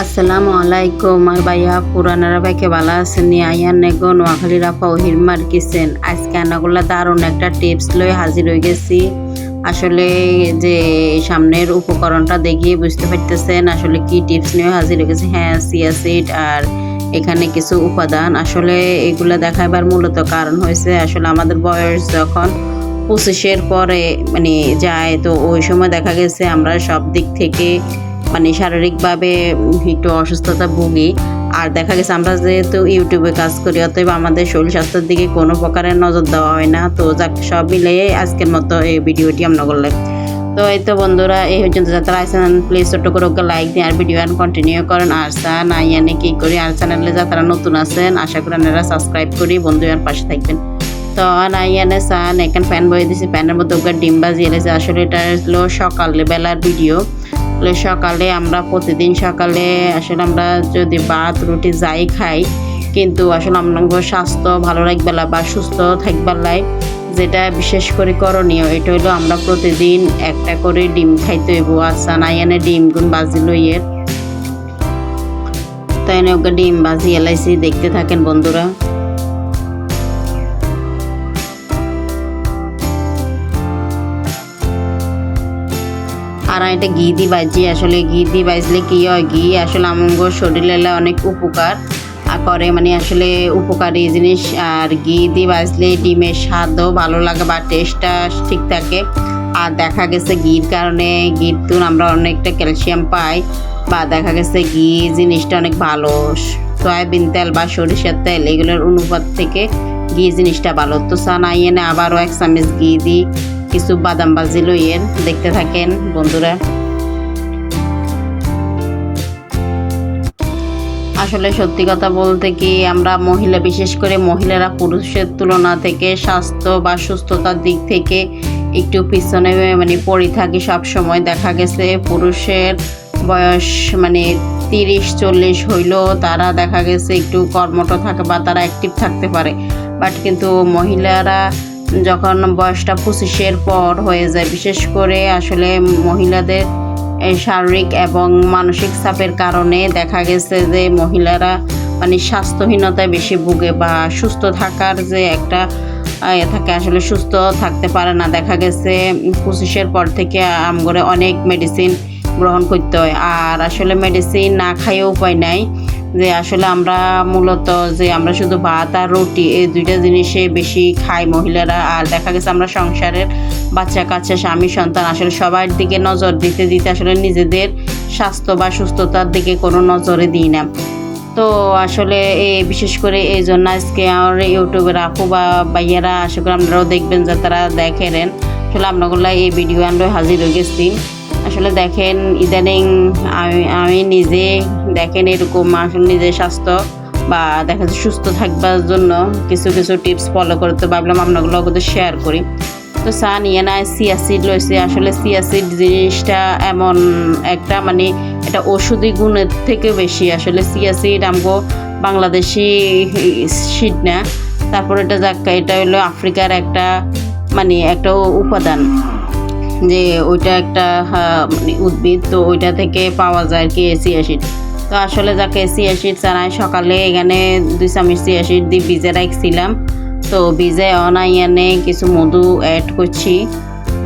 আসসালামু আলাইকুম আর ভাইয়া পুরানারা ভাইকে ভালো আছেন নি আইয়ান নেগো নোয়াখালীর আপা হিরমার কিচেন আজকে আনাগুলা দারুণ একটা টিপস লয়ে হাজির হয়ে গেছি। আসলে যে সামনের উপকরণটা দেখিয়ে বুঝতে পারতেছেন আসলে কি টিপস নিয়ে হাজির হয়ে গেছি। হ্যাঁ, চিয়া সিড আর এখানে কিছু উপাদান। আসলে এগুলা দেখাবার মূলত কারণ হয়েছে আসলে আমাদের বয়স যখন 25-এর পরে যায়, তো ওই সময় দেখা গেছে আমরা সব দিক থেকে শারীরিকভাবে একটু অসুস্থতা ভুগি। আর দেখা গেছে আমরা যেহেতু ইউটিউবে কাজ করি, অতএব আমাদের শরীর স্বাস্থ্যের দিকে কোনো প্রকারের নজর দেওয়া হয় না। তো যাক, সব মিলিয়ে আজকের মতো এই ভিডিওটি আমরা করলাম। তো এই তো বন্ধুরা, এই পর্যন্ত যারা আছেন প্লিজ ছোট্ট করে ওকে লাইক দিন আর ভিডিও কন্টিনিউ করেন। আর নাই এনে কী করি আর চ্যানেলে যারা নতুন আছেন আশা করি আপনারা সাবস্ক্রাইব করি বন্ধু পাশে থাকবেন। তো নাই এনে চান এখানে প্যান বয়ে দিয়েছি, প্যানের মধ্যে ওকে ডিম বাজিয়ে এলেছে। আসলে এটা হলো সকালে বেলার ভিডিও। সকালে আমরা প্রতিদিন সকালে আসলে আমরা যদি ভাত রুটি যাই খাই, কিন্তু আসলে আপনার স্বাস্থ্য ভালো রাখবেলা বা সুস্থ থাকবেলায় যেটা বিশেষ করে করণীয় এটা হলো আমরা প্রতিদিন একটা করে ডিম খাইতে হইব। আচ্ছা নাই এনে ডিম গুণ বাজি লইয়ের, তাই এনে ওকে ডিম বাজি এলাইছি, দেখতে থাকেন বন্ধুরা। আর এটা ঘি দিয়ে বাজি। আসলে ঘি দিয়ে বাজলে কি হয়, ঘি আসলে আমার শরীরে অনেক উপকার করে, আসলে উপকারী জিনিস। আর ঘি দিয়ে বাজলে ডিমের স্বাদও ভালো লাগে বা টেস্টটা ঠিক থাকে। আর দেখা গেছে ঘির কারণে ঘির তুন আমরা অনেকটা ক্যালসিয়াম পাই, বা দেখা গেছে ঘি জিনিসটা অনেক ভালো। সয়াবিন তেল বা সরিষার তেল এগুলোর অনুপাত থেকে ঘি জিনিসটা ভালো। তো নাই এনে আবারও 1 চামচ ঘি দিই, কিছু বাদাম ভাজি লইয়ের, দেখতে থাকেন বন্ধুরা। আসলে সত্যি কথা বলতে কি আমরা মহিলা, বিশেষ করে মহিলারা পুরুষের তুলনা থেকে স্বাস্থ্য বা সুস্থতার দিক থেকে একটু পিছনে পড়ে থাকি সব সময়। দেখা গেছে পুরুষের বয়স 30-40 হইলেও তারা দেখা গেছে একটু কর্মঠ থাকে বা তারা অ্যাক্টিভ থাকতে পারে। বাট কিন্তু মহিলারা যখন বয়সটা 25-এর পর হয়ে যায়, বিশেষ করে আসলে মহিলাদের শারীরিক এবং মানসিক চাপের কারণে দেখা গেছে যে মহিলারা স্বাস্থ্যহীনতায় বেশি ভুগে বা সুস্থ থাকার যে একটা থাকে আসলে সুস্থ থাকতে পারে না। দেখা গেছে 25-এর পর থেকে আমগরে অনেক মেডিসিন গ্রহণ করতে হয়। আর আসলে মেডিসিন না খাইও উপায় নাই, যে আসলে আমরা মূলত যে আমরা শুধু ভাত আর রুটি এই দুইটা জিনিসে বেশি খাই মহিলারা। আর দেখা গেছে আমরা সংসারের বাচ্চা কাচ্চা স্বামী সন্তান আসলে সবার দিকে নজর দিতে দিতে আসলে নিজেদের স্বাস্থ্য বা সুস্থতার দিকে কোনো নজরে দিই না। তো আসলে বিশেষ করে এই জন্য আজকে আমার ইউটিউবের আপু বা ভাইয়ারা আশা করি আপনারাও দেখবেন, যে তারা দেখেন আসলে আপনাগুলো এই ভিডিও আমরা হাজির হয়ে গেছি। আসলে দেখেন ইদানিং আমি নিজে দেখেন এরকম আসলে নিজের স্বাস্থ্য বা দেখা যাচ্ছে সুস্থ থাকবার জন্য কিছু কিছু টিপস ফলো করতে ভাবলাম আপনাগুলো ওদের শেয়ার করি। তো নিয়ে না চিয়া সিড লইছে। আসলে চিয়া সিড জিনিসটা এমন একটা এটা ওষুধি গুণের থেকে বেশি। আসলে চিয়া সিড আমগো বাংলাদেশি সিড না, তারপর এটা হলো আফ্রিকার একটা একটা উপাদান, যে ওইটা একটা উদ্ভিদ, তো ওইটা থেকে পাওয়া যায় আর কি চিয়া সিড। তো আসলে যাকে চিয়া সিড চানায় সকালে এখানে 2 চামচ চিয়া সিড দিয়ে ভিজে রাখছিলাম। তো ভিজে অনাইয়ানে কিছু মধু অ্যাড করছি।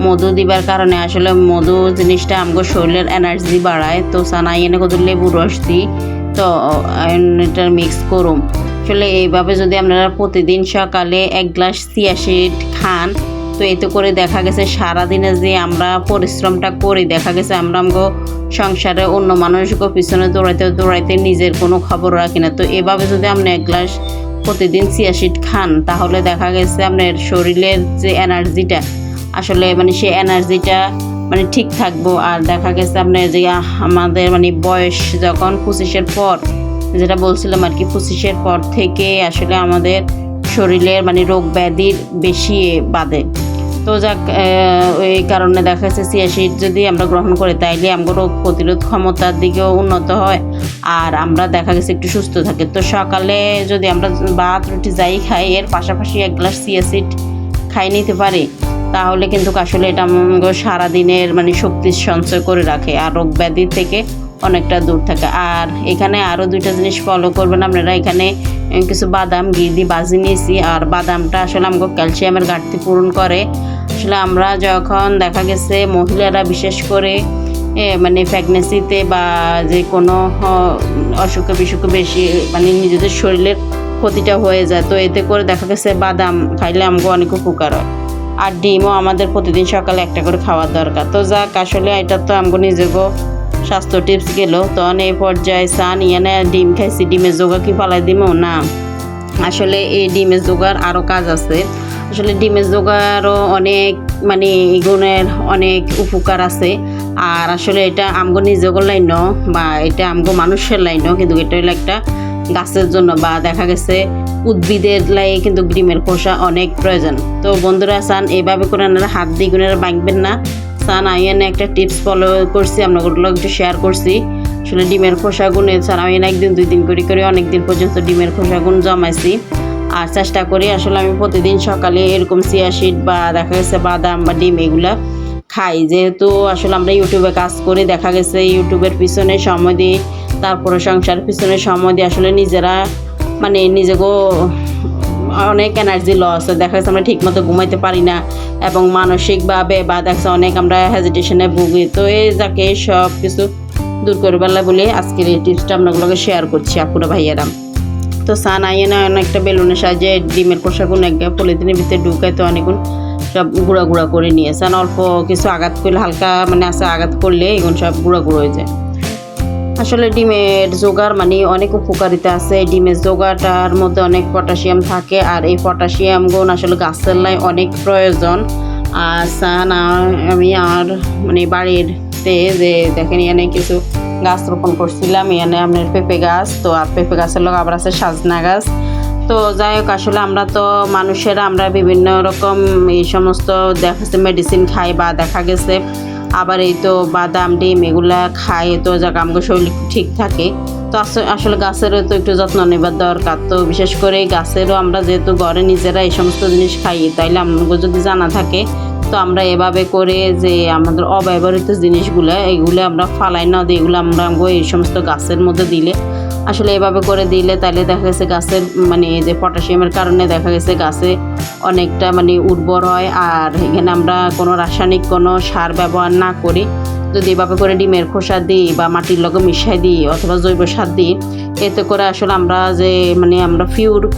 মধু দিবার কারণে আসলে মধু জিনিসটা আমাদের শরীরের এনার্জি বাড়ায়। তো চানাইয়ানে কত লেবু রস দিই, তো এটা মিক্স করুম। আসলে এইভাবে যদি আপনারা প্রতিদিন সকালে 1 গ্লাস চিয়া সিড খান, তো এতে করে দেখা গেছে সারাদিনে যে আমরা পরিশ্রমটা করি, দেখা গেছে আমরা সংসারে অন্য মানুষকে পিছনে দৌড়াইতে নিজের কোনো খবর রাখি না। তো এভাবে যদি আপনি 1 গ্লাস প্রতিদিন চিয়া সিড খান, তাহলে দেখা গেছে আপনার শরীরের যে এনার্জিটা আসলে সেই এনার্জিটা ঠিক থাকবো। আর দেখা গেছে আপনার যে আমাদের বয়স যখন 25-এর পর, যেটা বলছিলাম আর কি, 25-এর পর থেকে আসলে আমাদের শরীরের রোগ ব্যাধির বেশি বাধে। তো যাক, এই কারণে দেখা যাচ্ছে চিয়া সিড যদি আমরা গ্রহণ করি তাইলে আমাদের রোগ প্রতিরোধ ক্ষমতার দিকেও উন্নত হয়, আর আমরা দেখা গেছে একটু সুস্থ থাকি। তো সকালে যদি আমরা ভাত রুটি যাই খাই, এর পাশাপাশি 1 গ্লাস চিয়া সিড খাই নিতে পারি, তাহলে কিন্তু আসলে এটা আমাদের সারাদিনের শক্তি সঞ্চয় করে রাখে আর রোগ ব্যাধি থেকে অনেকটা দূর থাকে। আর এখানে আরও দুইটা জিনিস ফলো করবেন আপনারা। এখানে কিছু বাদাম ঘি দিয়ে বাজি নিয়েছি, আর বাদামটা আসলে আমাকে ক্যালসিয়ামের ঘাটতি পূরণ করে। আসলে আমরা যখন দেখা গেছে মহিলারা বিশেষ করে মানে প্রেগনেন্সিতে বা যে কোনো অসুখে বিসুখে বেশি মানে নিজেদের শরীরের ক্ষতিটা হয়ে যায়, তো এতে করে দেখা গেছে বাদাম খাইলে আমাকে অনেক উপকার হয়। আর ডিমও আমাদের প্রতিদিন সকালে একটা করে খাওয়ার দরকার। তো যাক, আসলে এটা তো আমাকে নিজেকেও স্বাস্থ্য টিপস গেল। তখন এই পর্যায়ে চান ইয়ানে ডিম খাইছি, ডিমের জোগা কি ফালাই দিব না, আসলে এই ডিমের জোগার আরও কাজ আছে। আসলে ডিমের জোগারও অনেক মানে গুণের অনেক উপকার আছে। আর আসলে এটা আমগো নিজের লাইন বা এটা আমগো মানুষের লাইন, কিন্তু এটা হলো একটা গাছের জন্য বা দেখা গেছে উদ্ভিদের লাই কিন্তু ডিমের খোসা অনেক প্রয়োজন। তো বন্ধুরা চান এইভাবে করে আপনারা হাত দিয়ে গুণেরা বাঁকবেন না। চান আইনে একটা টিপস ফলো করছি, আপনাগুলো একটু শেয়ার করছি। আসলে ডিমের খোসা গুণে ছাড়া আমি একদিন 2 দিন করে অনেক দিন পর্যন্ত ডিমের খোসা গুণ জমাইছি। আর চেষ্টা করি আসলে আমি প্রতিদিন সকালে এরকম চিয়া সিড বা দেখা গেছে বাদাম বা ডিম এগুলা খাই। যেহেতু আসলে আমরা ইউটিউবে কাজ করি, দেখা গেছে ইউটিউবের পিছনে সময় দিই, তারপরে সংসারের পিছনে সময় দিয়ে আসলে নিজেরা মানে নিজেকেও অনেক এনার্জি লস, দেখা যাচ্ছে আমরা ঠিকমতো ঘুমাইতে পারি না এবং মানসিকভাবে বা দেখা অনেক আমরা হেজিটেশনে ভুগি। তো এই যাকে সব কিছু দূর করবার বলে আজকের এই টিপসটা আপনাগুলোকে শেয়ার করছি আপুরা ভাইয়েরা। তো সান আইনে অনেকটা বেলুনের সাহায্যে ডিমের খোসাগুলো এক পলিথিনের ভিতরে ঢুকায় তো অনেকগুণ সব গুঁড়া গুঁড়া করে নিয়ে সান অল্প কিছু আঘাত করলে হালকা মানে আছে আঘাত করলে এগুলো সব গুঁড়া গুঁড়ো হয়ে যায়। আসলে ডিমের জোগাড় মানে অনেক উপকারিতা আছে। ডিমের জোগাড়টার মধ্যে অনেক পটাশিয়াম থাকে, আর এই পটাশিয়াম গুণ আসলে গাছের লাই অনেক প্রয়োজন। আর সান আমি আর মানে বাড়িতে যে দেখেন এখানে কিছু গাছ রোপণ করছিলাম, এখানে আপনার পেঁপে গাছ, তো আর পেঁপে গাছের লোক আবার আছে সাজনা গাছ। তো যাই হোক, আসলে আমরা তো মানুষেরা আমরা বিভিন্ন রকম এই সমস্ত দেখা গেছে মেডিসিন খাই বা দেখা গেছে আবার এই তো বাদাম ডিম এগুলা খাই, তো যাক আমাদের শরীর ঠিক থাকে। তো আসলে গাছেরও তো একটু যত্ন নেবার দরকার। তো বিশেষ করে গাছেরও আমরা যেহেতু ঘরে নিজেরা এই সমস্ত জিনিস খাই, তাইলে আমাদের যদি জানা থাকে তো আমরা এভাবে করে যে আমাদের অব্যবহৃত জিনিসগুলো এগুলো আমরা ফালাই না দিই, এগুলো আমরা এই সমস্ত গাছের মধ্যে দিলে আসলে এভাবে করে দিলে তাহলে দেখা গেছে গাছের মানে যে পটাশিয়ামের কারণে দেখা গেছে গাছে অনেকটা মানে উর্বর হয়। আর এখানে আমরা কোনো রাসায়নিক কোনো সার ব্যবহার না করি যদি এভাবে করে ডিমের খোসা দিই বা মাটির লগে মিশাই দিই অথবা জৈব সার দিই, এতে করে আসলে আমরা যে মানে আমরা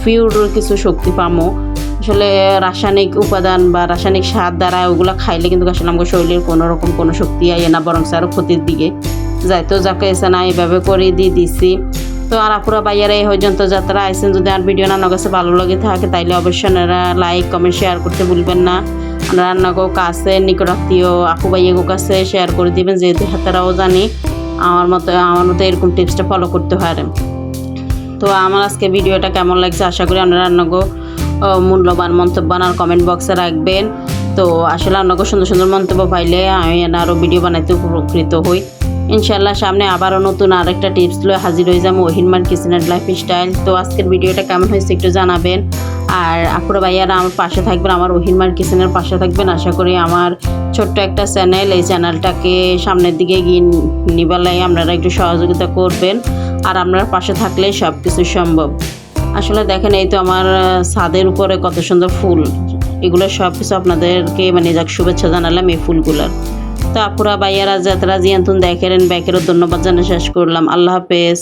পিওর কিছু শক্তি পাবো। আসলে রাসায়নিক উপাদান বা রাসায়নিক সার দ্বারা ওগুলো খাইলে কিন্তু আসলে আমাদের শরীরের কোনো রকম কোনো শক্তি আয় না, বরং আরও ক্ষতির দিকে যায়। তো যাকে এসে না এইভাবে করে দিয়ে দিছি। তো আর আপুরা ভাইয়ারা এই পর্যন্ত যাত্রা আইসেন, যদি আর ভিডিও রান্নার কাছে ভালো লাগে থাকে তাইলে অবশ্যই আপনারা লাইক কমেন্ট শেয়ার করতে ভুলবেন না। রান্নাগো কাছে নিকটাত্মীয় আপু ভাইয়াগো কাছে শেয়ার করে দিবেন, যেহেতু হাতারাও জানি আমার মতো এরকম টিপসটা ফলো করতে হয়। তো আমার আজকে ভিডিওটা কেমন লাগছে আশা করি আপনারা রান্নাগো মূল্যবান মন্তব্য আর কমেন্ট বক্সে রাখবেন। তো আসলে আপনাকে সুন্দর সুন্দর মন্তব্য পাইলে আমি আরও ভিডিও বানাইতে উপকৃত হই। ইনশাল্লাহ সামনে আবারও নতুন আরেকটা টিপস লয়ে হাজির হয়ে যাবো ওহিনমার কিচেন অ্যান্ড লাইফস্টাইল। তো আজকের ভিডিওটা কেমন হয়েছে একটু জানাবেন। আর আপুরা ভাইয়ারা আমার পাশে থাকবেন, আমার ওহিনমার কিচেনের পাশে থাকবেন। আশা করি আমার ছোট্ট একটা চ্যানেল, এই চ্যানেলটাকে সামনের দিকে এগিয়ে নিবালাই আপনারা একটু সহযোগিতা করবেন। আর আপনার পাশে থাকলে সব কিছু সম্ভব। আসলে দেখেন এই তো আমার ছাদের উপরে কত সুন্দর ফুল, এগুলো সব কিছু আপনাদেরকে মানে যাক শুভেচ্ছা জানালাম এই ফুলগুলোর। তো আপুরা ভাইয়ারা যাত্রা জিয়ান্তুন দেখেন ব্যাকেরও ধন্যবাদ জানিয়ে শেষ করলাম। আল্লাহ হাফেজ।